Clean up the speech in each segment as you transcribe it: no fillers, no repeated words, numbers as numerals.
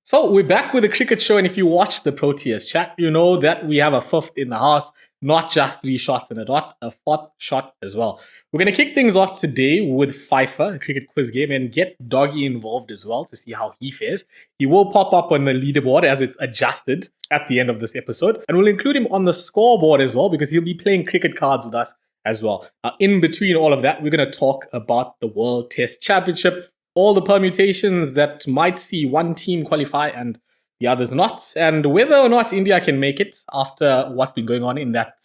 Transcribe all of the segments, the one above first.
So we're back with the cricket show, and if you watch the Proteas chat, you know that we have a fifth in the house, not just 3 shots in a dot, a fourth shot as well. We're going to kick things off today with FIFER, a cricket quiz game, and get Doggy involved as well to see how he fares. He will pop up on the leaderboard as it's adjusted at the end of this episode, and we'll include him on the scoreboard as well because he'll be playing cricket cards with us as well. In between all of that, we're going to talk about the World Test Championship, all the permutations that might see one team qualify and the others not, and whether or not India can make it after what's been going on in that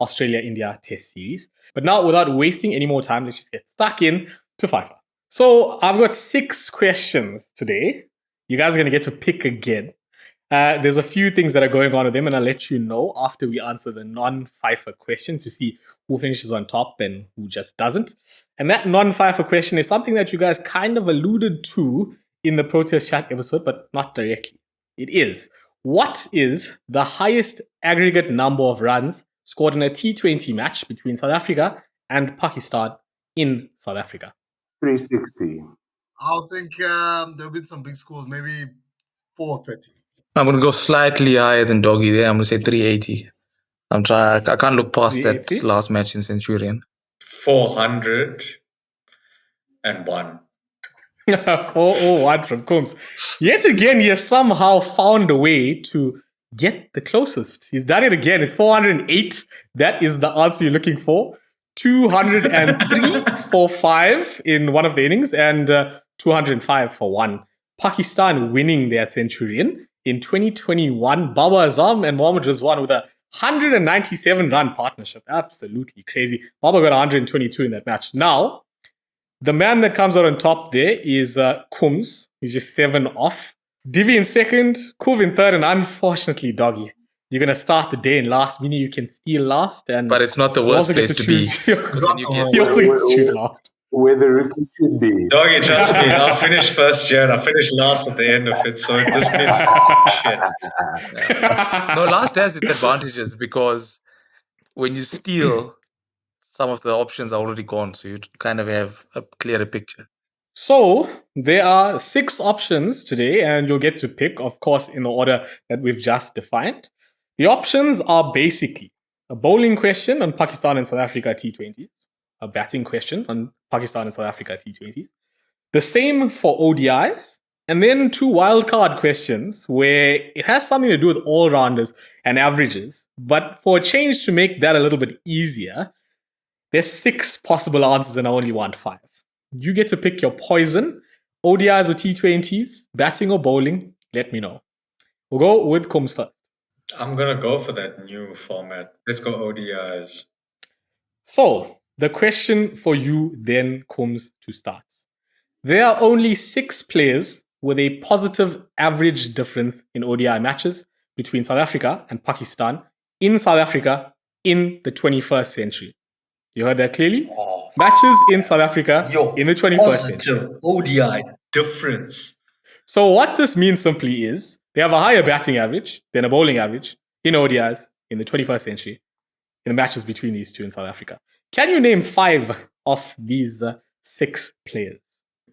Australia-India Test series. But now, without wasting any more time, let's just get stuck in to FIFER. So I've got 6 questions today. You guys are going to get to pick again. There's a few things that are going on with them, and I'll let you know after we answer the non-FIFER questions to see who finishes on top and who just doesn't. And that non-FIFER question is something that you guys kind of alluded to in the Protest chat episode, but not directly. It is, what is the highest aggregate number of runs scored in a T20 match between South Africa and Pakistan in South Africa? 360. I think there'll be some big scores, maybe 430. I'm going to go slightly higher than Doggy there. I'm going to say 380. I can't look past that last match in Centurion. 401. 401 from Coombs. Yet again, he has somehow found a way to get the closest. He's done it again. It's 408. That is the answer you're looking for. 203 for 5 in one of the innings and 205 for 1. Pakistan winning their Centurion in 2021. Babar Azam and Mohammad Rizwan with a 197-run partnership. Absolutely crazy. Babar got 122 in that match. Now, the man that comes out on top there is Coombs. He's just 7 off. Divi in second, Kuv in third, and unfortunately, Doggy, you're going to start the day in last, meaning you can steal last. But it's not the worst place to be. You also get to choose last. Where the rookie should be. Doggy, trust me, I'll finish first year and I'll finish last at the end of it. So this means shit. No, last has its advantages because when you steal, some of the options are already gone. So you kind of have a clearer picture. So there are 6 options today, and you'll get to pick, of course, in the order that we've just defined. The options are basically a bowling question on Pakistan and South Africa T20s, a batting question on Pakistan and South Africa T20s, the same for ODIs, and then 2 wildcard questions where it has something to do with all-rounders and averages. But for a change to make that a little bit easier, there's 6 possible answers and I only want 5. You get to pick your poison, ODIs or T20s, batting or bowling, let me know. We'll go with Coombs first. I'm going to go for that new format. Let's go ODIs. So, the question for you then, Coombs, to start. There are only 6 players with a positive average difference in ODI matches between South Africa and Pakistan in South Africa in the 21st century. You heard that clearly? Matches in South Africa in the 21st century. Positive ODI difference. So what this means simply is they have a higher batting average than a bowling average in ODIs in the 21st century in the matches between these two in South Africa. Can you name 5 of these 6 players?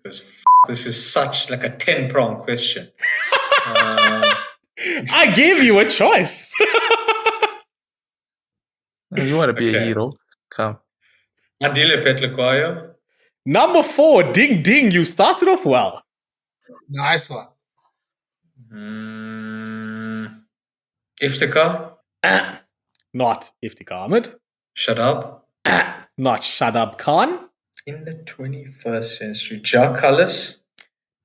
This is such like a 10-prong question. I gave you a choice. You want to be a hero? Come. Andile Petlekwayo. Number 4, ding ding. You started off well. Nice one. Iftikhar. Not Iftikhar Ahmed. Shadab. Not Shadab Khan. In the 21st century, Jacques Kallis.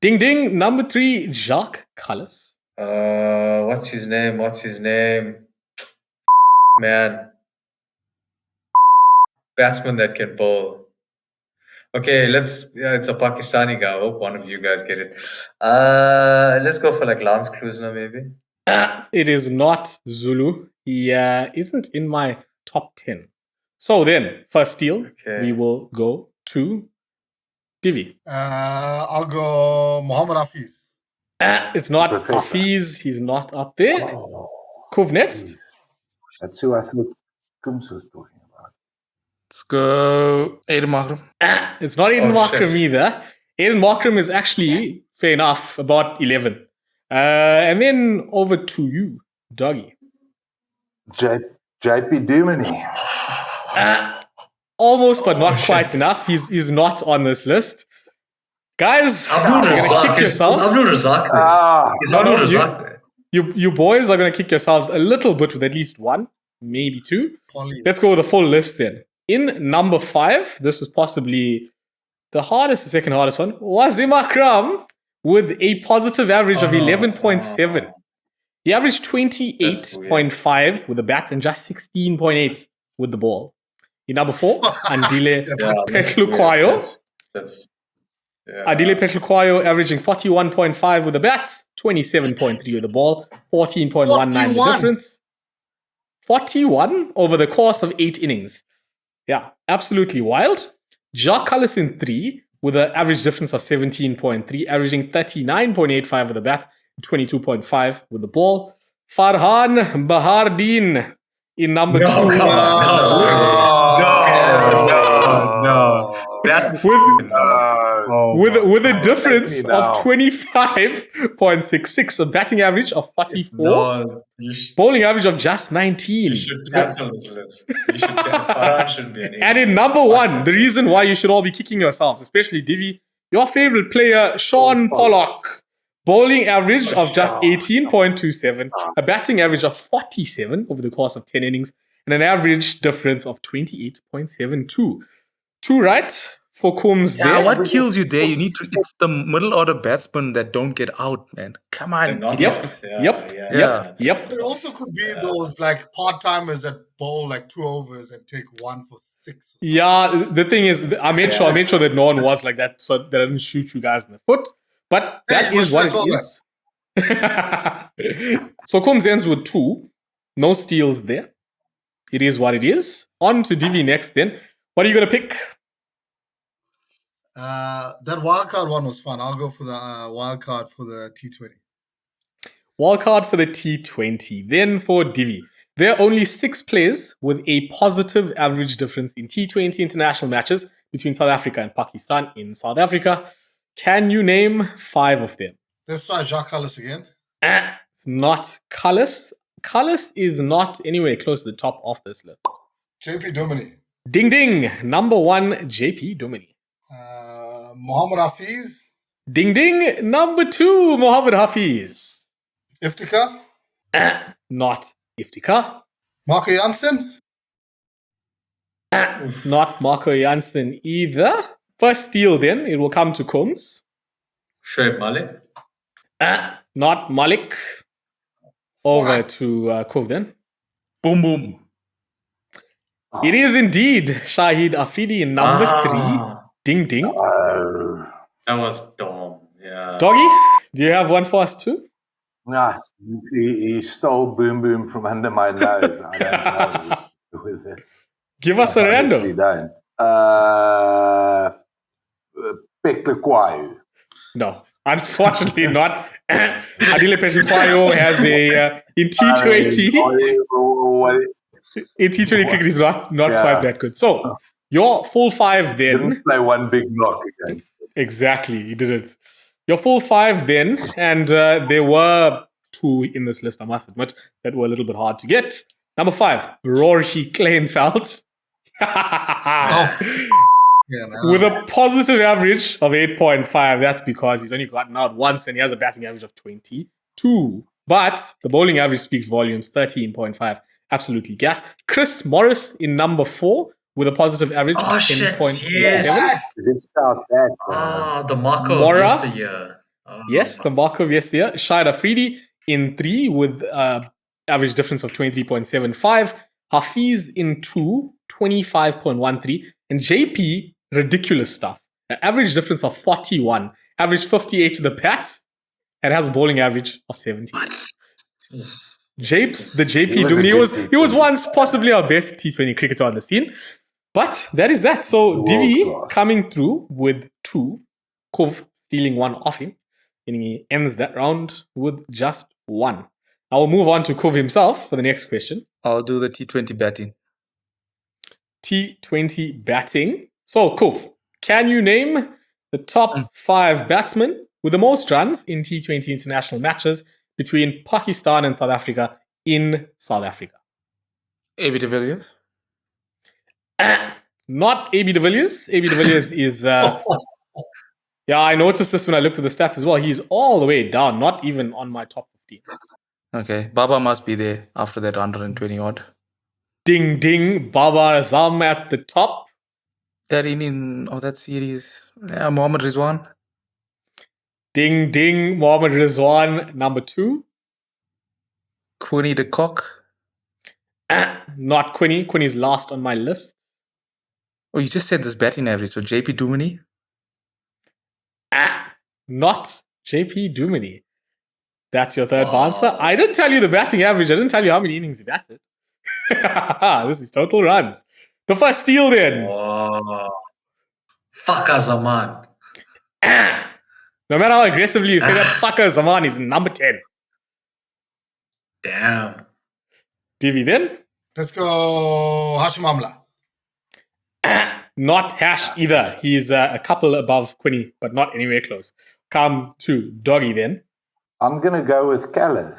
Ding ding. Number 3, Jacques Kallis. What's his name? Man. Batsman that can bowl. Okay, it's a Pakistani guy. I hope one of you guys get it. Let's go for like Lance Klusener maybe. It is not Zulu. He isn't in my top 10. So then, first steal, we will go to Divi. I'll go Muhammad Hafiz. It's not Hafiz. He's not up there. Kuv next. That's who I thought Coombs was talking about. Let's go Aiden Markram. It's not Aiden Markram either. Aiden Markram is actually, fair enough, about 11. And then over to you, Doggy. JP Duminy. Almost, but not shit. quite enough. He's not on this list. Guys, Abdul you're going to Razak. kick Is yourselves. Abdul Razak there? Ah, Is No, Abdul no, Razak there? You boys are going to kick yourselves a little bit with at least one, maybe two. Polly. Let's go with the full list then. In number 5, this was possibly the second hardest one, Wazim Akram with a positive average of 11.7. He averaged 28.5 with the bat and just 16.8 with the ball. In number 4, Andile Petlukwayo. That's Andile Petlukwayo averaging 41.5 with the bat, 27.3 with the ball, 14.19 the 41. difference. 41 over the course of 8 innings. Yeah, absolutely wild. Jacques Cullis in 3 with an average difference of 17.3, averaging 39.85 with the bat, 22.5 with the ball. Farhan Bahardeen in number 2. No. That With a difference Take me of now. 25.66, a batting average of 44, no, you bowling average of just 19. should cancel this list. You should Farhan should be an And in number 1, the reason why you should all be kicking yourselves, especially Divi, your favorite player, Sean Pollock. Bowling average of just 18.27, a batting average of 47 over the course of 10 innings, and an average difference of 28.72. 2 right for Coombs Yeah, there. what kills you there? It's the middle order batsmen that don't get out, man. Come on. Yep. It also could be those like part-timers that bowl like 2 overs and take 1 for 6. Yeah, the thing is, I made sure that no one was like that, so they didn't shoot you guys in the foot. But that Hey, is what it is. So Coombs ends with 2. No steals there. It is what it is. On to Divi next then. What are you going to pick? That wildcard one was fun. I'll go for the wildcard for the T20. Wildcard for the T20. Then for Divi. There are only 6 players with a positive average difference in T20 international matches between South Africa and Pakistan in South Africa. Can you name 5 of them? Let's try Jacques Cullis again. It's not Cullis. Cullis is not anywhere close to the top of this list. JP Duminy. Ding ding. Number 1, JP Duminy. Mohammad Hafiz. Ding ding. Number 2, Mohammad Hafiz. Iftikhar. Not Iftikhar. Marco Jansen. Not Marco Jansen either. First steal then, it will come to Coombs. Shoaib Malik. Not Malik. Over to Kov then. Boom, boom. It is indeed Shahid Afridi in number 3. Ding ding. That was dumb. Yeah. Doggy, do you have one for us too? Nah, he stole Boom Boom from under my nose. I don't know what to do with this. Give us a We random. don't. Petlukwayo. No, unfortunately not. Adile Petlukwayo has a in T20. In T20 cricket is not quite that good. So your full 5 then. Didn't play one big knock again. Exactly, you didn't. Your full 5 then, and there were 2 in this list, I must admit, that were a little bit hard to get. Number 5, Rory Kleinfeld. With a positive average of 8.5. That's because he's only gotten out once and he has a batting average of 22. But the bowling average speaks volumes, 13.5. Absolutely gas. Chris Morris in number 4 with a positive average of 10.7. Yes. Didn't start that. The Marco Mora. of yesteryear. Yes, the Marco of yesteryear. Shahid Afridi in 3 with average difference of 23.75. Hafiz in 2, 25.13. And JP, ridiculous stuff. An average difference of 41. Average 58 to the bat. And has a bowling average of 17. Japes, the JP Duminy, he was once possibly our best T20 cricketer on the scene. But that is that. So Divi coming through with 2. Kov stealing 1 off him. And he ends that round with just 1. I will move on to Kov himself for the next question. I'll do the T20 batting. T20 batting. So, Kov, can you name the top 5 batsmen with the most runs in T20 international matches between Pakistan and South Africa in South Africa? AB de Villiers. Not AB de Villiers. AB de Villiers is... yeah, I noticed this when I looked at the stats as well. He's all the way down, not even on my top 15. Okay, Baba must be there after that 120 odd. Ding, ding. Babar Azam at the top. That inning of that series. Yeah, Mohammad Rizwan. Ding, ding. Mohammad Rizwan, number 2. Quinny de Kock. Not Quinny. Quinny's last on my list. Oh, you just said this batting average. So JP Duminy. Not JP Duminy. That's your third answer. I didn't tell you the batting average. I didn't tell you how many innings he batted. This is total runs. The first steal then. Fucker Zaman. No matter how aggressively you say that, fucker Zaman is number 10. Damn. Divi then. Let's go Hashim Amla. Not Hash either. He's a couple above Quinny, but not anywhere close. Come to Doggy then. I'm going to go with Callis.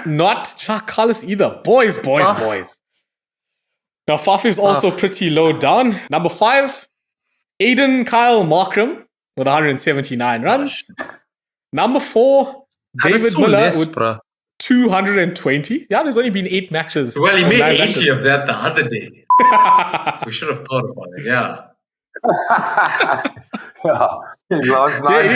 Not Jacques Callis either. Boys. Now, Faf is also pretty low down. Number 5, Aiden Kyle Markram with 179 runs. Number 4, David Miller with 220. Yeah, there's only been 8 matches. Well, he made 80 of that the other day. We should have thought about it, yeah. Last night,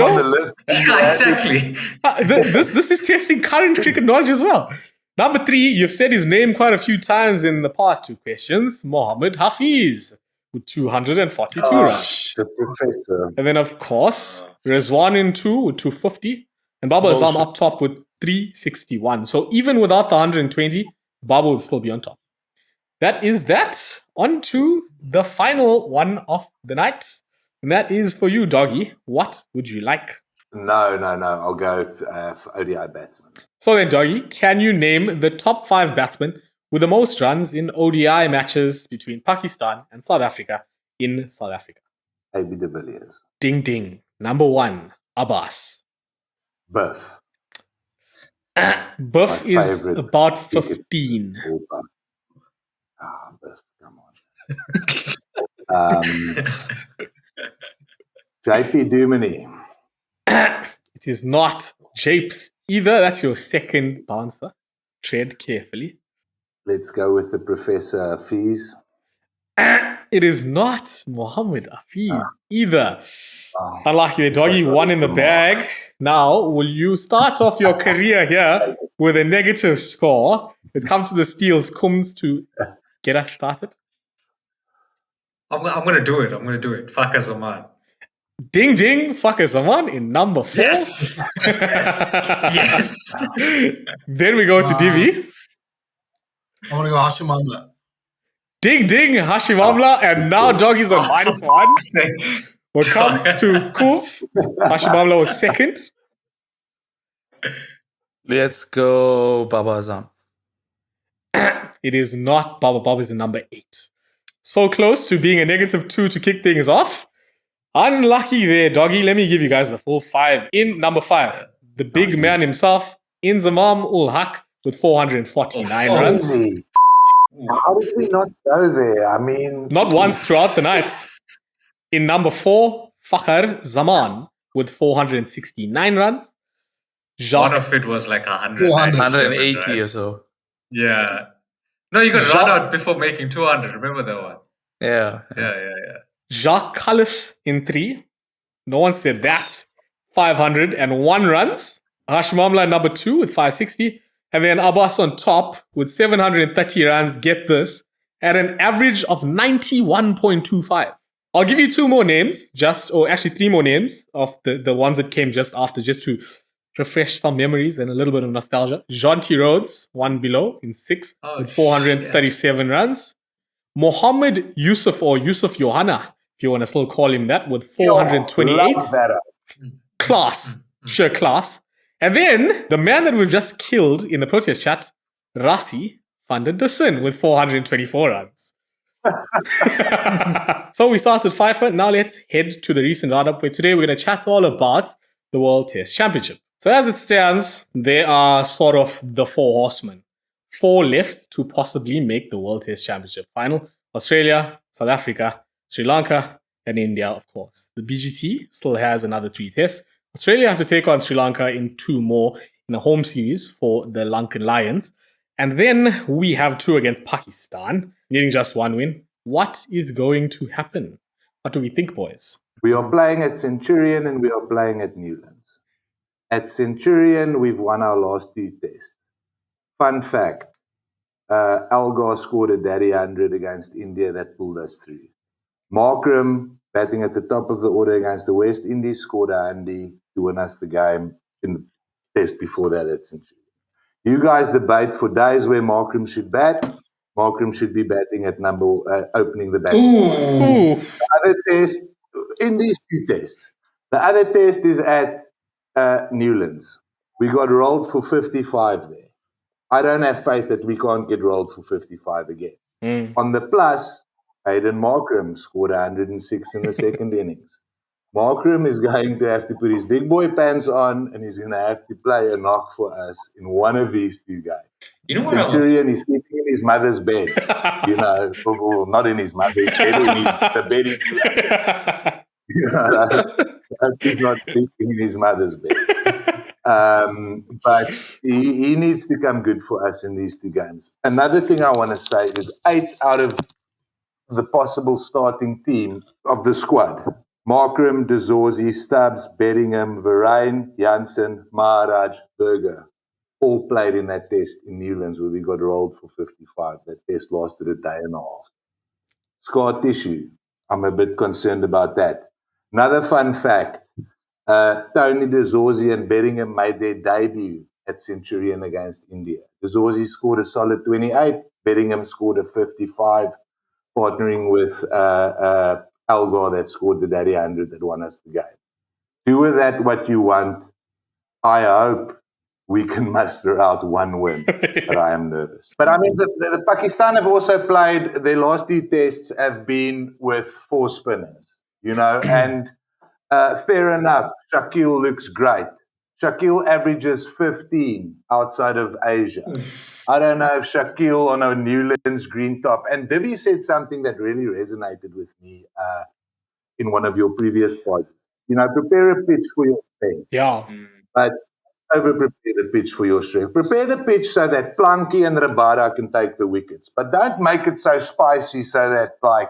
on the list. Yeah, exactly. This is testing current cricket knowledge as well. Number 3, you've said his name quite a few times in the past 2 questions. Mohammed Hafiz with 242 runs. The professor. And then, of course, Rizwan in 2 with 250. And Baba Azam up top with 361. So even without the 120, Baba would still be on top. That is that. On to the final one of the night. And that is for you, Doggy. What would you like? No. I'll go for ODI batsman. So then, Doggy, can you name the top 5 batsmen with the most runs in ODI matches between Pakistan and South Africa in South Africa? AB de Villiers. Ding, ding. Number 1, Abbas. Biff. Biff is about 15. Biff, come on. JP Duminy. It is not Japes either. That's your second bouncer. Tread carefully. Let's go with the Professor Hafiz. It is not Mohammed Hafiz either. Unlucky, the Doggy won in the bag. Now, will you start off your career here with a negative score? Let's come to the steals. Comes to get us started. I'm going to do it. Fucker Zaman. Ding, ding. Fucker Zaman in number 4. Yes. Yes. Then we go to Divi. I'm going to go Hashim Amla. Ding, ding. Hashim Amla. And now Doggy's on -1. We'll come to Kuf. Hashim Amla was second. Let's go Baba Azam. It is not Baba. Baba is in number 8. So close to being a -2 to kick things off. Unlucky there, Doggy. Let me give you guys the full 5. In number 5, the big man himself, Inzamam ul Haq with 449 runs. How did we not go there? I mean... Not once throughout the night. In number 4, Fakhar Zaman with 469 runs. One of it was like 180 right? or so. Yeah. No, you got run out before making 200. Remember that one? Yeah. Jacques Callis in 3. No one said that. 501 runs. Hashim Amla number 2 with 560. And then Abbas on top with 730 runs. Get this. At an average of 91.25. I'll give you 2 more names. 3 more names of the ones that came just after, just to refresh some memories and a little bit of nostalgia. Jonty Rhodes, 1 below in 6 with 437 runs. Mohammed Yusuf or Yusuf Johanna, if you want to still call him that, with 428. Class. Sure, class. And then the man that we've just killed in the protest chat, Rassi van der Dussen with 424 runs. So we started FIFER. Now let's head to the recent roundup, where today we're going to chat all about the World Test Championship. So as it stands, there are sort of the four horsemen. Four left to possibly make the World Test Championship final. Australia, South Africa, Sri Lanka, and India, of course. The BGT still has another 3 tests. Australia have to take on Sri Lanka in 2 more in a home series for the Lankan Lions. And then we have 2 against Pakistan, needing just 1 win. What is going to happen? What do we think, boys? We are playing at Centurion and we are playing at Newlands. At Centurion, we've won our last 2 tests. Fun fact, Algar scored a daddy 100 against India that pulled us through. Markram, batting at the top of the order against the West Indies, scored a handy to win us the game in the test before that at Centurion. You guys debate for days where Markram should bat. Markram should be batting at opening the batting. Ooh. The other test, in these 2 tests, the other test is at Newlands. We got rolled for 55 there. I don't have faith that we can't get rolled for 55 again. On the plus, Hayden Markram scored 106 in the second innings. Markram is going to have to put his big boy pants on and he's going to have to play a knock for us in one of these 2 games. You know what? Centurion is sleeping in his mother's bed. You know, well, not in his mother's bed, in the bed in he's not sleeping in his mother's bed. But he needs to come good for us in these 2 games. Another thing I want to say is 8 out of the possible starting team of the squad, Markram, De Zorzi, Stubbs, Bedingham, Verreyn, Jansen, Maharaj, Berger, all played in that test in Newlands where we got rolled for 55. That test lasted a day and a half. Scar tissue, I'm a bit concerned about that. Another fun fact, Tony De Zorzi and Bedingham made their debut at Centurion against India. De Zorzi scored a solid 28, Bedingham scored a 55, partnering with Algar that scored the daddy 100 that won us the game. Do with that what you want. I hope we can muster out 1 win, but I am nervous. But I mean, the Pakistan have also played, their last 2 tests have been with 4 spinners, you know, and fair enough, Shakil looks great. Shakil averages 15 outside of Asia. I don't know if Shakil on a Newlands green top. And Divi said something that really resonated with me in one of your previous pods. You know, prepare a pitch for your strength. Yeah. But over-prepare the pitch for your strength. Prepare the pitch so that Planky and Rabada can take the wickets. But don't make it so spicy so that, like,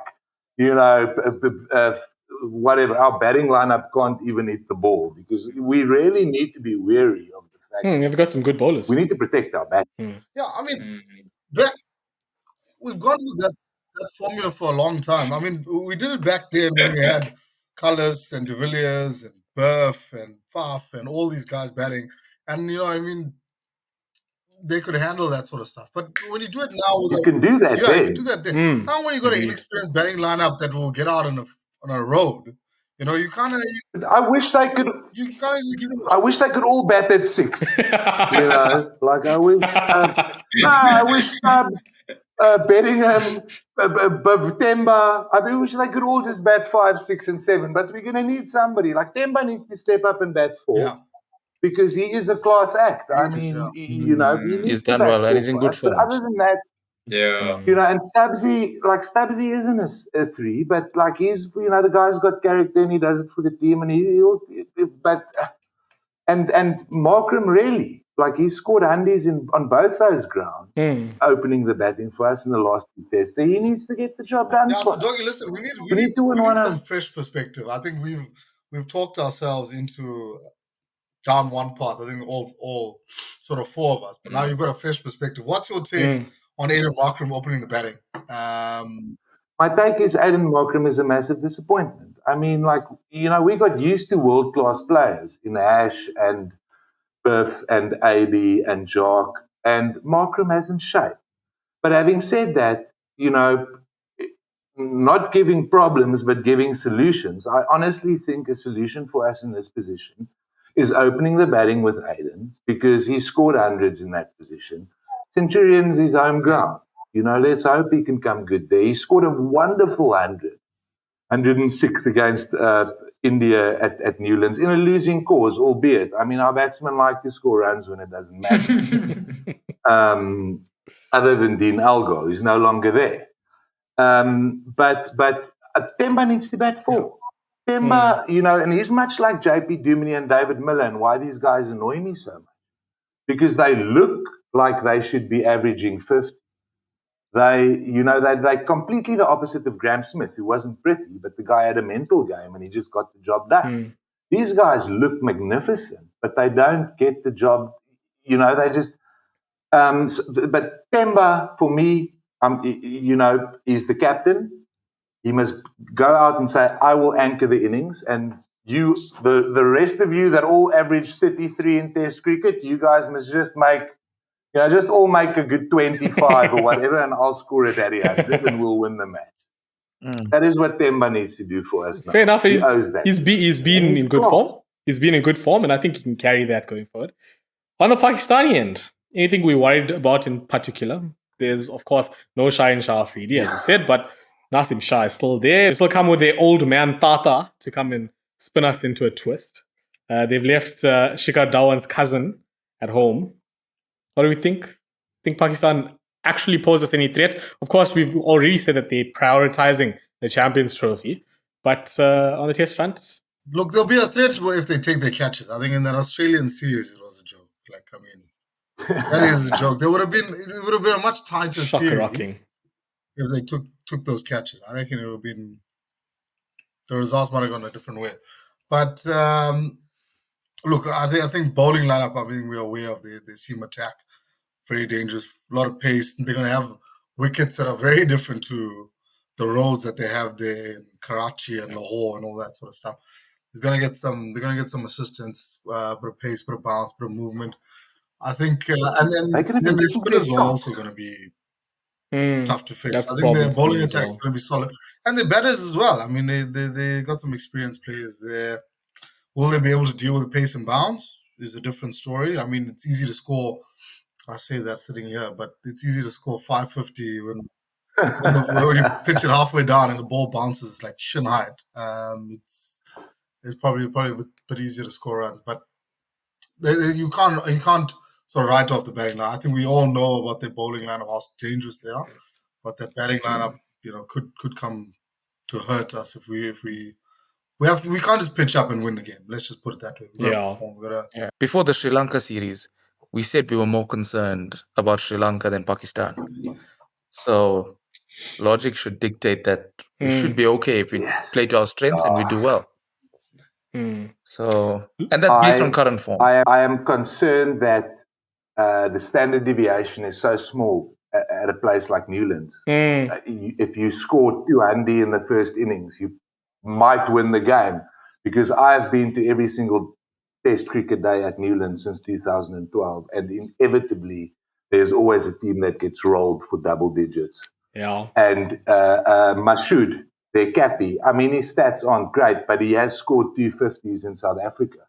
you know, whatever, our batting lineup can't even hit the ball, because we really need to be wary of the fact You've got some good bowlers. we need to protect our bat. Yeah, I mean, we've gone with that formula for a long time. I mean, we did it back then when we had Cullis and De Villiers and Burf and Faf and all these guys batting. And, you know, I mean, they could handle that sort of stuff. But when you do it now, You can do that you then. can do that then. Now, when you got an inexperienced batting lineup that will get out on a road, you know, you kind of. I wish they could. You kind of give them. I wish they could all bat at 6. You know, like I wish. I wish Bedingham, Temba. I wish they could all just bat 5, 6, and 7. But we're going to need somebody. Like Temba needs to step up and bat 4. Yeah. Because he is a class act. I mean, you know, he needs He's to done bat well and 4 he's in for good us. form. But other than that, Yeah. you know, and Stubbsy isn't a 3, but like he's, you know, the guy's got character and he does it for the team, and and Markram really, like he scored handies on both those grounds, opening the batting for us in the last 2 tests. He needs to get the job done. Yeah, so Doggy, listen, we need some fresh perspective. I think we've talked ourselves into down one path. I think all sort of 4 of us. But now you've got a fresh perspective. What's your take on Aiden Markram opening the batting? My take is Aiden Markram is a massive disappointment. I mean, like, you know, we got used to world-class players in Ash and Biff and AB and Jock, and Markram hasn't shaped. But having said that, you know, not giving problems, but giving solutions. I honestly think a solution for us in this position is opening the batting with Aiden, because he scored hundreds in that position. Centurion's his home ground. Let's hope he can come good there. He scored a wonderful 106 against India at Newlands in a losing cause, albeit. I mean, our batsmen like to score runs when it doesn't matter. Other than Dean Algo, who's no longer there. But Temba needs to bat full. Temba, and he's much like JP Duminy and David Miller, and why these guys annoy me so much. Because they look like they should be averaging 50. They're completely the opposite of Graham Smith, who wasn't pretty, but the guy had a mental game and he just got the job done. These guys look magnificent, but they don't get the job. They just. But Temba, for me, is the captain. He must go out and say, "I will anchor the innings," and you, the rest of you that all average 33 in Test cricket, you guys must just make. Just all make a good 25 or whatever, and I'll score a daddy 100 and we'll win the match. That is what Temba needs to do for us now. Fair enough. He owes that. He's been in good form. He's been in good form, and I think he can carry that going forward. On the Pakistani end, anything we're worried about in particular? There's, of course, no Shaheen Shah Afridi, as you said, but Nasim Shah is still there. They still come with their old man Tata to come and spin us into a twist. They've left Shikhar Dhawan's cousin at home. What do we think? Think Pakistan actually poses any threat? Of course, we've already said that they're prioritizing the Champions Trophy. But on the Test front? Look, there'll be a threat if they take their catches. I think in that Australian series, it was a joke. That is a joke. It would have been a much tighter series if they took those catches. I reckon it would have been, the results might have gone a different way. But look, I think bowling lineup, we're aware of the seam attack. Very dangerous, a lot of pace. They're going to have wickets that are very different to the roads that they have there in Karachi and Lahore and all that sort of stuff. They're going to get some assistance, bit of pace, bit of bounce, bit of movement. I think, and then the spinners are also going to be tough to face. I think their bowling attack is going to be solid, and the batters as well. They got some experienced players there. Will they be able to deal with the pace and bounce? Is a different story. It's easy to score. I say that sitting here, but it's easy to score 550 when you pitch it halfway down and the ball bounces like shin height. It's probably a bit easier to score runs, but you can't sort of write off the batting line. I think we all know about their bowling lineup, how dangerous they are, but that batting lineup, could come to hurt us if we can't just pitch up and win the game. Let's just put it that way. We gotta perform. Before the Sri Lanka series, we said we were more concerned about Sri Lanka than Pakistan. So logic should dictate that we should be okay if we play to our strengths and we do well. So, and that's based on current form. I am concerned that the standard deviation is so small at a place like Newlands. If you score 200 in the first innings, you might win the game, because I've been to every single Test cricket day at Newlands since 2012, and inevitably there's always a team that gets rolled for double digits. And Mashood, their cappy, his stats aren't great, but he has scored 250s in South Africa.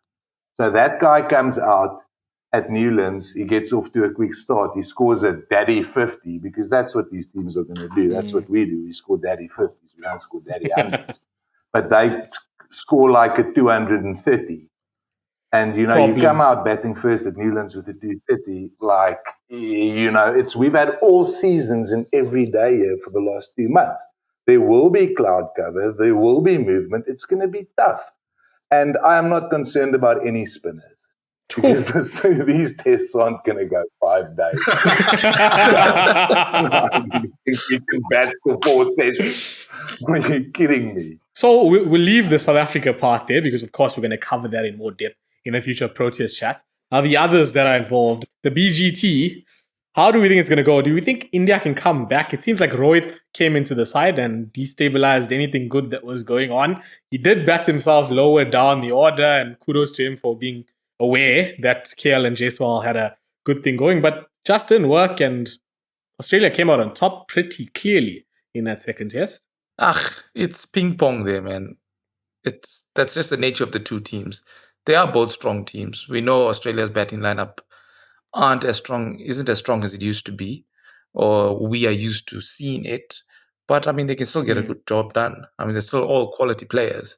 So that guy comes out at Newlands, he gets off to a quick start, he scores a daddy 50, because that's what these teams are going to do. That's what we do. We score daddy 50s. We don't score daddy 100s. But they score like a 230. And, you come out batting first at Newlands with a 230, we've had all seasons and every day here for the last 2 months. There will be cloud cover. There will be movement. It's going to be tough. And I am not concerned about any spinners, because these tests aren't going to go 5 days. You think we can bat for 4 sessions? Are you kidding me? So we'll leave the South Africa part there, because, of course, we're going to cover that in more depth in a future Proteas chat. Now, the others that are involved, the BGT, how do we think it's going to go? Do we think India can come back? It seems like Rohit came into the side and destabilized anything good that was going on. He did bat himself lower down the order, and kudos to him for being aware that KL and Jaiswal had a good thing going, but just didn't work, and Australia came out on top pretty clearly in that second test. It's ping pong there, man. That's just the nature of the two teams. They are both strong teams. We know Australia's batting lineup isn't as strong as it used to be. or we are used to seeing it. But I mean, they can still get a good job done. I mean, they're still all quality players.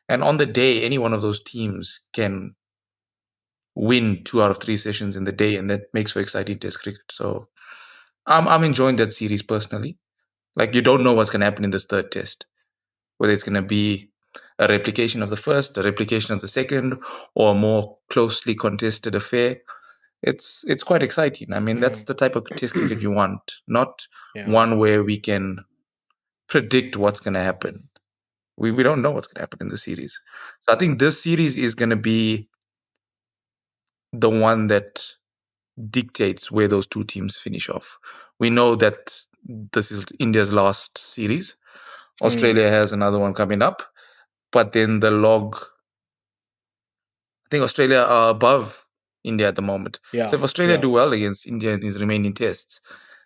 And on the day, any one of those teams can win 2 out of 3 sessions in the day, and that makes for exciting test cricket. So I'm enjoying that series personally. Like, you don't know what's going to happen in this third test, whether it's going to be a replication of the first, a replication of the second, or a more closely contested affair. It's quite exciting. I mean, that's the type of test cricket you want, not one where we can predict what's going to happen. We don't know what's going to happen in the series. So I think this series is going to be the one that dictates where those two teams finish off. We know that this is India's last series. Australia has another one coming up, but then the log, I think Australia are above India at the moment. So if Australia do well against India in these remaining tests,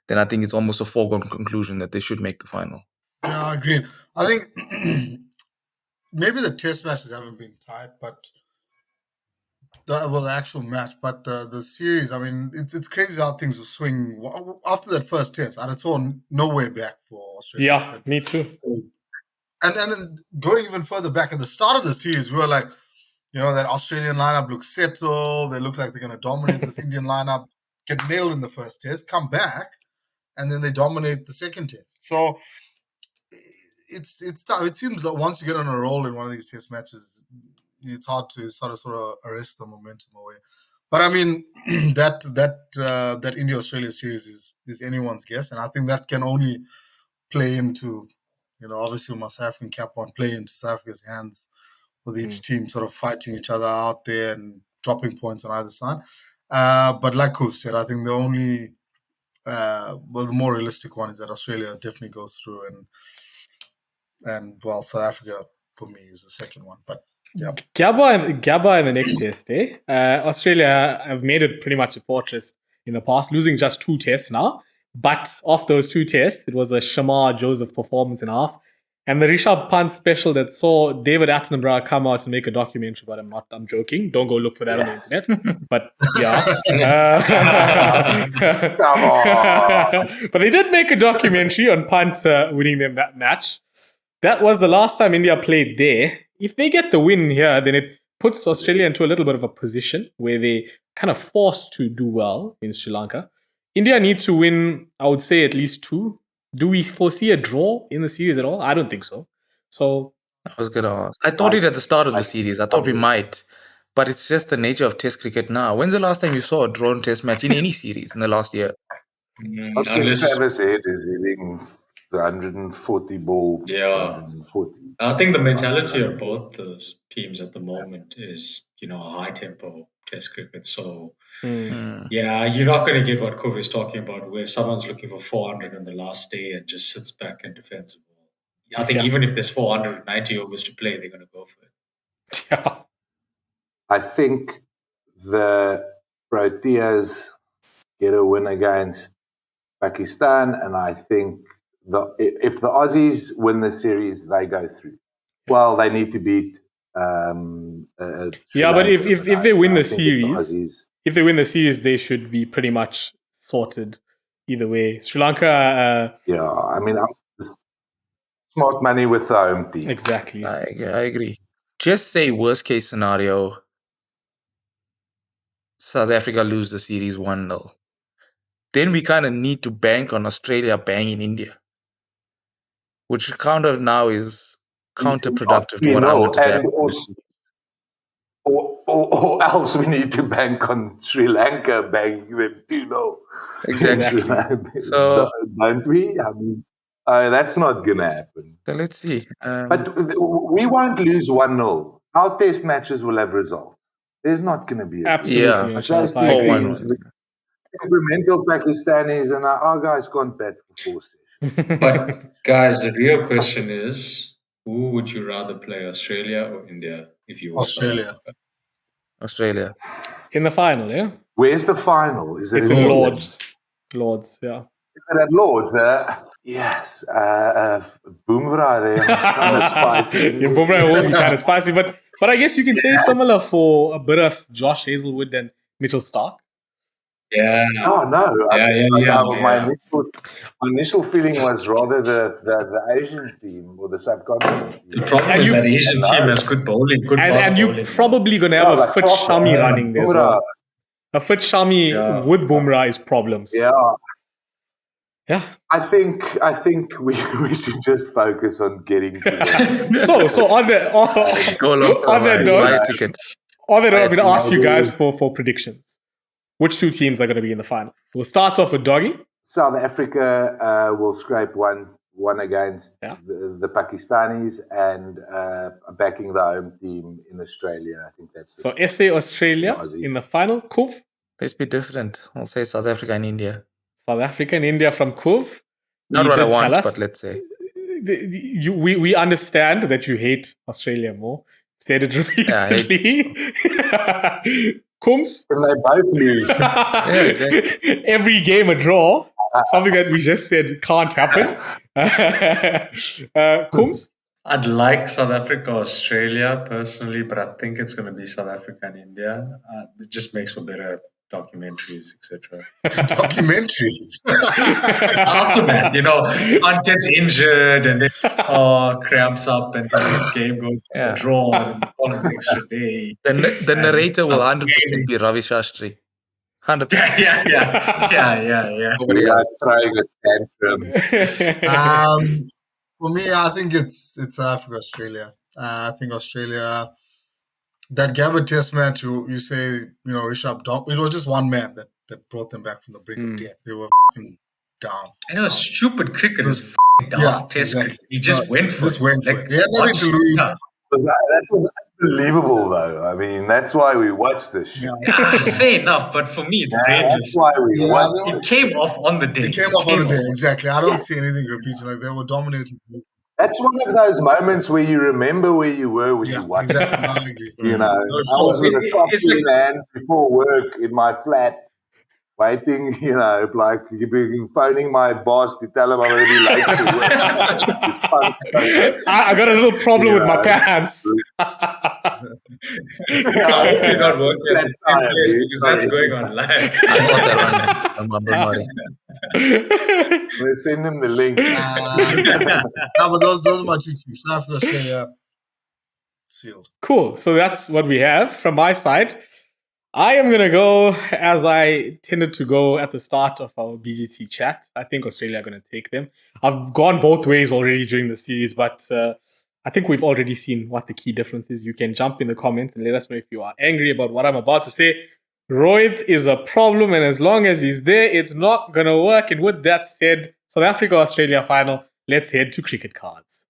then I think it's almost a foregone conclusion that they should make the final. Yeah, agreed. I think maybe the test matches haven't been tight, but the actual match, but the series, I mean, it's crazy how things will swing after that first test. And it's all no way back for Australia. Yeah, me too. And then going even further back at the start of the series, we were like, that Australian lineup looks settled. They look like they're going to dominate this Indian lineup, get nailed in the first test, come back, and then they dominate the second test. So it's tough. It seems like once you get on a roll in one of these test matches, it's hard to sort of arrest the momentum away. But I mean, that India-Australia series is anyone's guess, and I think that can only play into, obviously with my South African cap on, play into South Africa's hands with each team sort of fighting each other out there and dropping points on either side. But like Kuf said, I think the only, the more realistic one is that Australia definitely goes through, and South Africa for me is the second one. But yeah, Gabba in the next test, eh? Australia have made it pretty much a fortress in the past, losing just 2 tests now. But of those 2 tests, it was a Shamar Joseph performance in half. And the Rishabh Pant special that saw David Attenborough come out and make a documentary about I'm joking. Don't go look for that on the internet. But yeah. Come on. But they did make a documentary on Pant winning them that match. That was the last time India played there. If they get the win here, then it puts Australia into a little bit of a position where they kind of forced to do well in Sri Lanka. India needs to win, I would say, at least 2. Do we foresee a draw in the series at all? I don't think so. So I was going to ask. I thought it at the start of the series. I thought we might. But it's just the nature of test cricket now. When's the last time you saw a drawn test match in any series in the last year? Travis Head is hitting the 140 ball. Yeah. 140. I think the mentality of both those teams at the moment is, a high tempo test cricket. So, yeah, you're not going to get what Kuv is talking about, where someone's looking for 400 on the last day and just sits back and defends the ball. I think even if there's 490 overs to play, they're going to go for it. Yeah. I think the Proteas get a win against Pakistan, and I think if the Aussies win the series, they go through. Well, they need to beat. But if they win the series, they should be pretty much sorted either way. Sri Lanka. I mean, smart money with the home team. Exactly. I agree. Just say worst case scenario, South Africa lose the series 1-0. Then we kind of need to bank on Australia banging India, which kind of now is counterproductive to what I wanted to happen. Or else we need to bank on Sri Lanka banging them 2-0. Exactly. So don't we? I mean, that's not going to happen. So let's see. But we won't lose 1-0. Our test matches will have results. There's not going to be absolutely. Those two teams, the temperamental Pakistanis, and our guys can't bat for 4 sessions. But guys, the real question is, who would you rather play, Australia or India? If you were Australia. In the final, yeah? Where's the final? Is it in Lords? Lords, yeah. Is it at Lords? Yes. Bumrah there. Kind of spicy. Yeah, Bumrah will be kind of spicy, but I guess you can say similar for a bit of Josh Hazelwood and Mitchell Starc. Yeah. Oh no! My Yeah. initial feeling was rather the Asian team or the subcontinent team. The problem And is you- that Asian team has good bowling, good fast And you're bowling. probably going to have a like fit Foster Shami and running there as Bumrah. well. A fit Shami Yeah. with Bumrah is problems. Yeah, Yeah. I think we should just focus on getting to them. So on that Go along for on the that ride. note, Buy a ticket. I'm going to ask you maybe- guys for predictions. Which two teams are going to be in the final? We'll start off with Doggy. South Africa will scrape one against the Pakistanis and backing the home team in Australia. I think that's the So squad. SA Australia The Aussies. in the final. Kuv. Let's be different. I'll say South Africa and India. South Africa and India from Kuv. Not You what I did want, tell us. but let's say. We understand that you hate Australia more. Said it repeatedly. Kums. Can they both lose? Exactly. Every game a draw. Something that we just said can't happen. Kums. I'd like South Africa, Australia personally, but I think it's going to be South Africa and India. It just makes for better documentaries, etc. Documentaries. Aftermath, one gets injured and then cramps up and then the game goes drawn and they call it an extra day. The narrator will 100% be Ravi Shastri. 100%. Yeah. Nobody We are else. throwing a tantrum. For me, I think it's South Africa, Australia. I think Australia, that Gabba test match, you say, Rishabh, it was just one man that brought them back from the brink of death. They were fucking down. I know, stupid cricket is down. Test exactly. cricket. He just went for it. He had nothing to lose. Yeah. That was unbelievable, though. I mean, that's why we watched this shit. Fair enough, but for me, it's That's brainless. why we watched It came off on the day. It came off on the day, exactly. I don't see anything repeating. Like, they were dominating. That's one of those moments where you remember where you were when you watched exactly. it. I agree. I was with a coffee in hand before work in my flat, waiting, like phoning my boss to tell him I'm going to be late to work. I got a little problem with my pants. I hope you're not working at the same place because that's going on live. I'm Mumbai. We'll send him the link. But those are my two teams. South Africa, Australia, sealed. Cool. So that's what we have from my side. I am going to go as I tended to go at the start of our BGT chat. I think Australia are going to take them. I've gone both ways already during the series, but I think we've already seen what the key difference is. You can jump in the comments and let us know if you are angry about what I'm about to say. Rohit is a problem, and as long as he's there, it's not going to work. And with that said, South Africa-Australia final, let's head to cricket cards.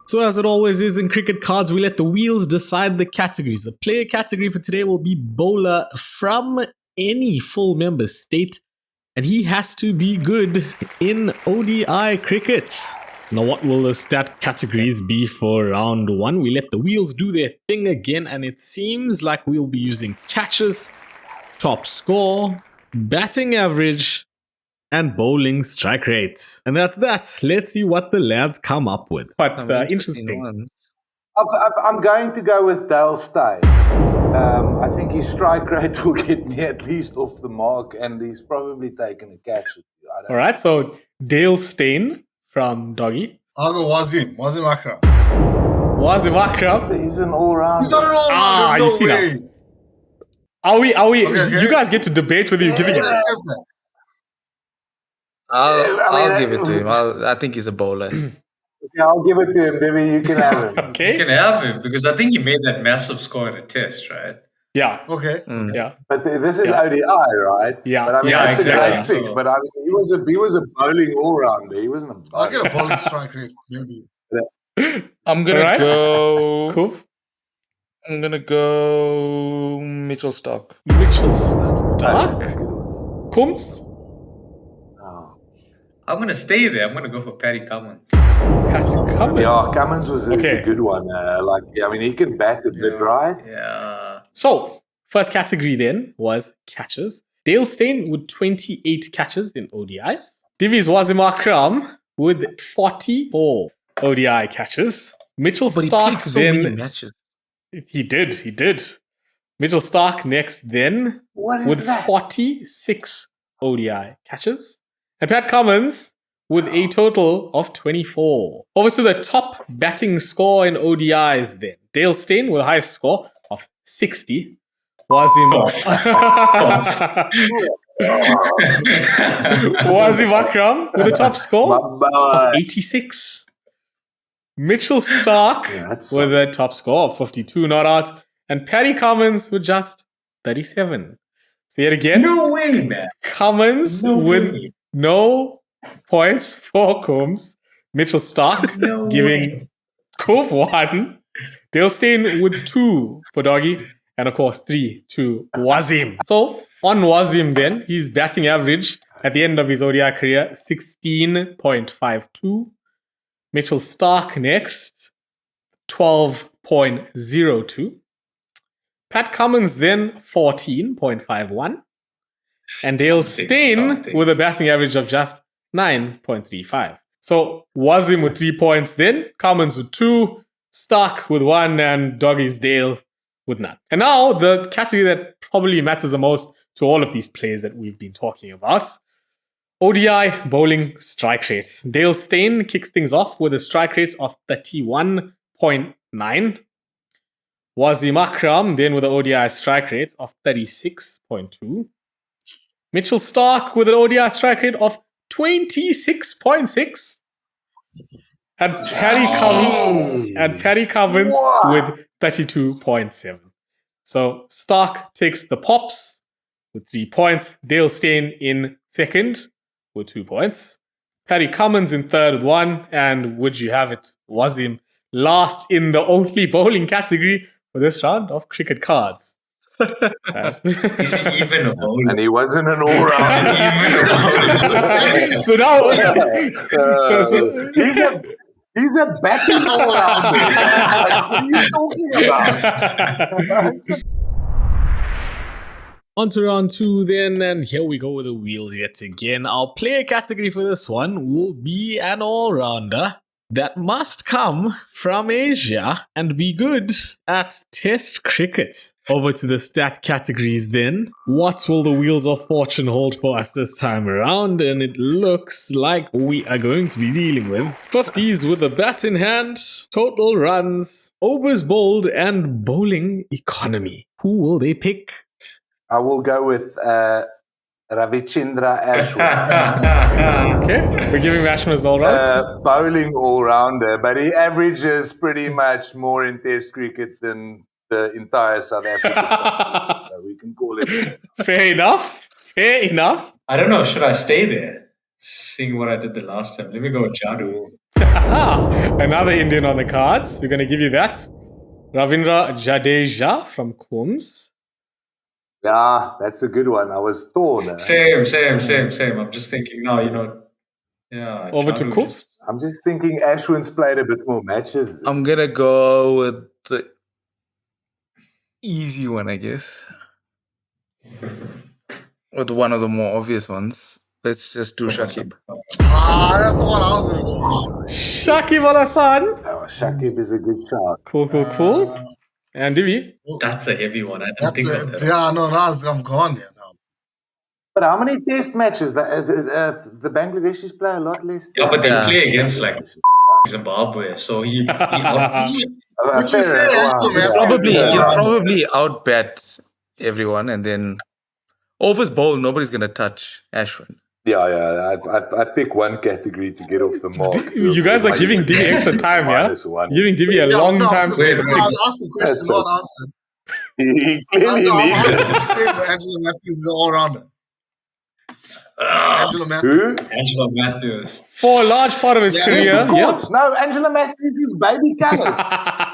So as it always is in cricket cards, we let the wheels decide the categories. The player category for today will be bowler from any full member state, and he has to be good in ODI cricket. Now, what will the stat categories be for round one? We let the wheels do their thing again, and it seems like we'll be using catches, top score, batting average, and bowling strike rates. And that's that. Let's see what the lads come up with. But interesting. I'm going to go with Dale Steyn. I think his strike rate will get me at least off the mark, and he's probably taken a catch. All right, so Dale Steyn from Doggy. I'll go Wazim Akram. Wazim Akram. He's an all-rounder. He's not an all-rounder. There's no way. Are we? Okay. You guys get to debate whether you're giving it. I'll give it to him. I think he's a bowler. Okay, I'll give it to him. Debbie, you can have him. Okay. You can have him because I think he made that massive score in a test, right? Yeah. Okay. Yeah. But this is ODI, right? Yeah. But I mean, that's exactly. a great pick. But I mean, he was a bowling all-rounder. He wasn't a bowler. I'll get a bowling strike rate, maybe. I'm gonna go. Cool. I'm gonna go Mitchell Starc. Mitchell That's good. Starc. Kums. I'm going to stay there. I'm going to go for Paddy Cummins. Cummins. Yeah, Cummins was Okay. a good one. He can bat a bit, right? Yeah. So, first category then was catches. Dale Steyn with 28 catches in ODIs. Divi's Wazim Akram with 44 ODI catches. Mitchell But he played Starc so many then... matches. He did. Mitchell Stark next then What is with that? 46 ODI catches. And Pat Cummins with a total of 24. Over to the top batting score in ODIs then. Dale Steyn with the highest score of 60. Wasim Akram with the top score of 86. Mitchell Stark with a top score of 52 not out. And Paddy Cummins with just 37. So yet again, No way, man. Cummins with no points for Coombs. Mitchell Stark giving Cove 1. Dale Steyn with 2 for Doggy. And of course, 3 to Wasim. So on Wasim then, his batting average at the end of his ODI career, 16.52. Mitchell Stark next, 12.02. Pat Cummins then 14.51. And Dale Steyn with a batting average of just 9.35. So Wasim with 3 points then, Cummins with 2, Stark with 1, and Doggy's Dale with none. And now the category that probably matters the most to all of these players that we've been talking about. ODI bowling strike rate. Dale Steyn kicks things off with a strike rate of 31.9. Wasim Akram then with an ODI strike rate of 36.2. Mitchell Stark with an ODI strike rate of 26.6. And Paddy Cummins with 32.7. So Stark takes the pops with 3 points. Dale Steyn in second with 2 points. Paddy Cummins in third with 1. And would you have it, Wasim last in the only bowling category for this round of cricket cards. Is he even a bowler? And he wasn't an all-rounder. So now, he's a batting all-rounder. What are you talking about? On to round 2 then, and here we go with the wheels yet again. Our player category for this one will be an all-rounder that must come from Asia and be good at Test cricket. Over to the stat categories then. What will the wheels of fortune hold for us this time around? And it looks like we are going to be dealing with 50s with a bat in hand, total runs, overs bowled, and bowling economy. Who will they pick? I will go with Ravichandra Ashwin. Okay, we're giving Ashwin all right. Bowling all-rounder, but he averages pretty much more in Test cricket than the entire South African population, so we can call it. Fair enough. I don't know, should I stay there? Seeing what I did the last time. Let me go with Jadu. Another Indian on the cards. We're going to give you that. Ravindra Jadeja from Coombs. Yeah, that's a good one. I was torn. Same. I'm just thinking now, yeah. Over to Cook. I'm just thinking Ashwin's played a bit more matches. I'm going to go with the easy one, I guess. With one of the more obvious ones. Let's just do Shakib. That's the one I was going to go for. Shakib Al-Hasan. Oh, Shakib is a good shot. Cool. And Divi? That's a heavy one. I didn't think of that. Yeah, no, I'm gone here now. But how many Test matches? The Bangladeshis play a lot less. Yeah, but they play against like Zimbabwe, so he Would you say he'll probably outbat everyone, and then overs bowl, nobody's gonna touch Ashwin. Yeah. I pick one category to get off the mark. You guys are giving Divi extra time, yeah? Giving Divi a long time. I asked the question, not answered. He clearly needs it. Would you say Angela Matthews is an all-rounder? Angela Matthews. For a large part of his career. Of course. Yeah. No, Angela Matthews is baby Callis.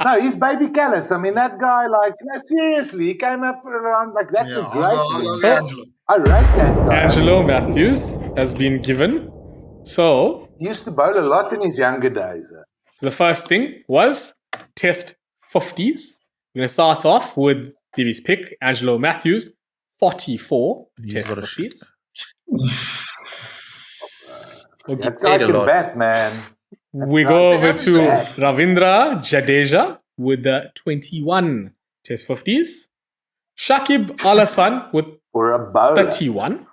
No, he's baby Callis. I mean, that guy, seriously, he came up around, that's a great Angela. I rate that guy. Angelo Matthews has been given. So, he used to bowl a lot in his younger days. So the first thing was Test 50s. We're going to start off with Divi's pick, Angelo Matthews, 44 Test 50s. That guy can bat, man. We go over to Ravindra Jadeja with the 21 Test 50s. Shakib Al Hassan with For a bowler. 31.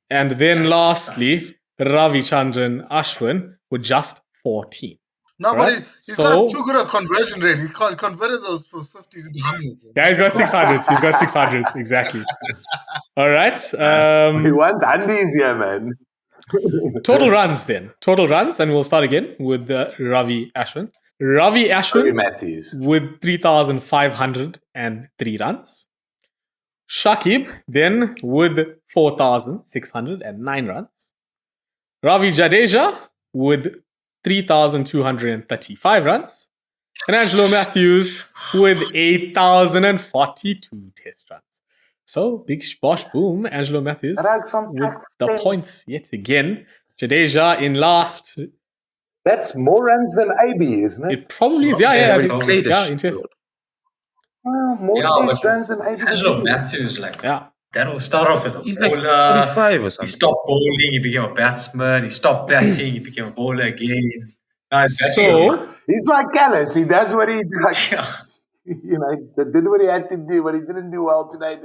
And then lastly, Ravichandran Ashwin with just 14. No, but Right. he's So- got too good a conversion rate. He converted those 50s into hundreds. Yeah, he's got 600s. He's got 600s, exactly. All right. We want undies here, man. Total runs then. Total runs, and we'll start again with Ravi Ashwin. Ravi Ashwin Matthews. with 3,503 runs. Shakib then with 4,609 runs. Ravi Jadeja with 3,235 runs. And Angelo Matthews with 8,042 test runs. So, big bosh boom, Angelo Matthews with the points yet again. Jadeja in last. That's more runs than AB, isn't it? It probably is. Yeah, Yeah, yeah. he's played a in test. More test runs than AB. Angelo Matthews, that will start off as a He's bowler. like 45 or He something. stopped bowling, he became a batsman. He stopped batting, he became a bowler again. So, He's like Callis. He does what he does. Yeah. Did what he had to do, but he didn't do well today.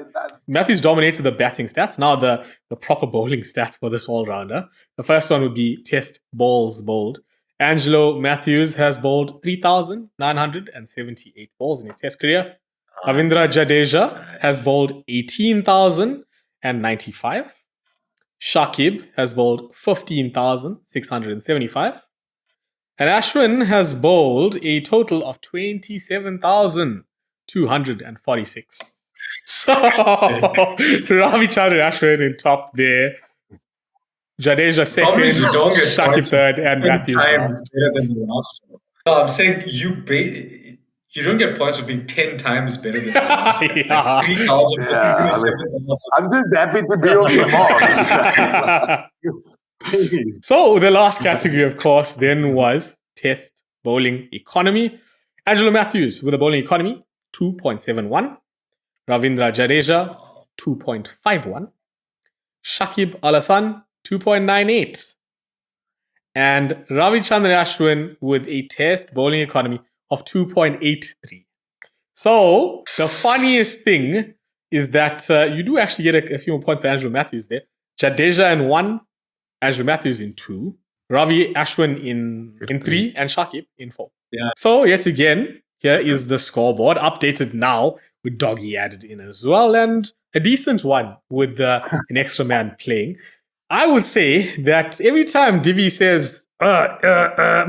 Matthews dominated the batting stats. Now the proper bowling stats for this all-rounder. The first one would be test balls bowled. Angelo Matthews has bowled 3,978 balls in his test career. Ravindra Jadeja has bowled 18,095. Shakib has bowled 15,675. And Ashwin has bowled a total of 27,246. So, Ravichandran Ashwin in top there. Jadeja second, Problem is you don't get Shakib points third, and 10 Matthews times last. better than the last one. No, I'm saying you don't get points for being 10 times better than the last one. Yeah. 3,000. Yeah, I'm just happy to be off the mark. Please. So the last category, of course, then was test bowling economy. Angelo Matthews with a bowling economy, 2.71. Ravindra Jadeja, 2.51. Shakib Al Hassan, 2.98. And Ravichandran Ashwin with a test bowling economy of 2.83. So the funniest thing is that you do actually get a few more points for Angelo Matthews there. Jadeja in 1, Angelo Matthews in 2, Ravi Ashwin in 3, and Shakib in 4. Yeah. So yet again, here is the scoreboard updated now with Doggy added in as well, and a decent one with an extra man playing. I would say that every time Divi says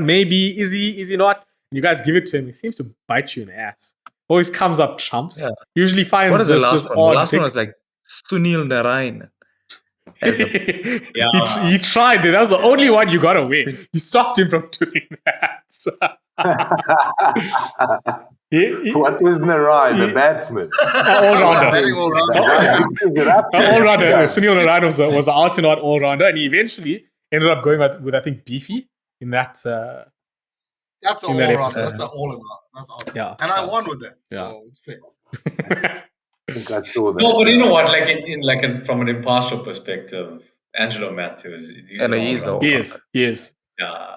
maybe is he not, you guys give it to him, he seems to bite you in the ass. Always comes up trumps. Yeah. Usually finds What is the this last one? The odd last pick. one was like Sunil Narayan. He tried it. That was the only one you got away. You stopped him from doing that. What was Narai, the batsman? All-rounder. Batting all-rounder. All-rounder. Sunil Narayan was the out-and-out all-rounder, and he eventually ended up going with I think, Beefy in that. That's an in that all-rounder. episode. That's an all-in-one. That's awesome. Yeah. And I won with that. So Yeah. it's fair. I think I saw that. No, but you know what? From an impartial perspective, Angelo Matthews, he's And an he is all-rounder. He is. Yeah.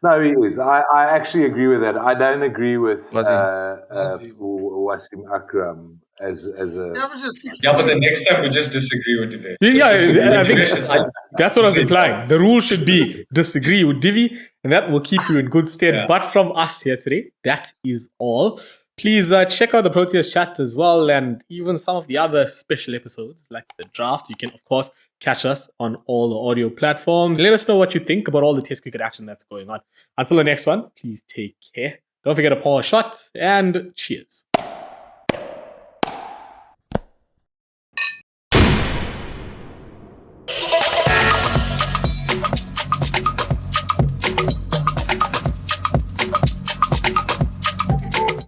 No, he is. I actually agree with that. I don't agree with Wasim. Wasim Akram as a. The average is 6. Yeah, but the next time we just disagree with Divesh. Yeah, I think Divesh is that's what I was implying. The rule should be disagree with Divi, and that will keep you in good stead. Yeah. But from us here today, that is all. Please check out the Proteas chat as well, and even some of the other special episodes like the draft. You can, of course, catch us on all the audio platforms. Let us know what you think about all the Test cricket action that's going on. Until the next one, please take care. Don't forget to pour a shot, and cheers.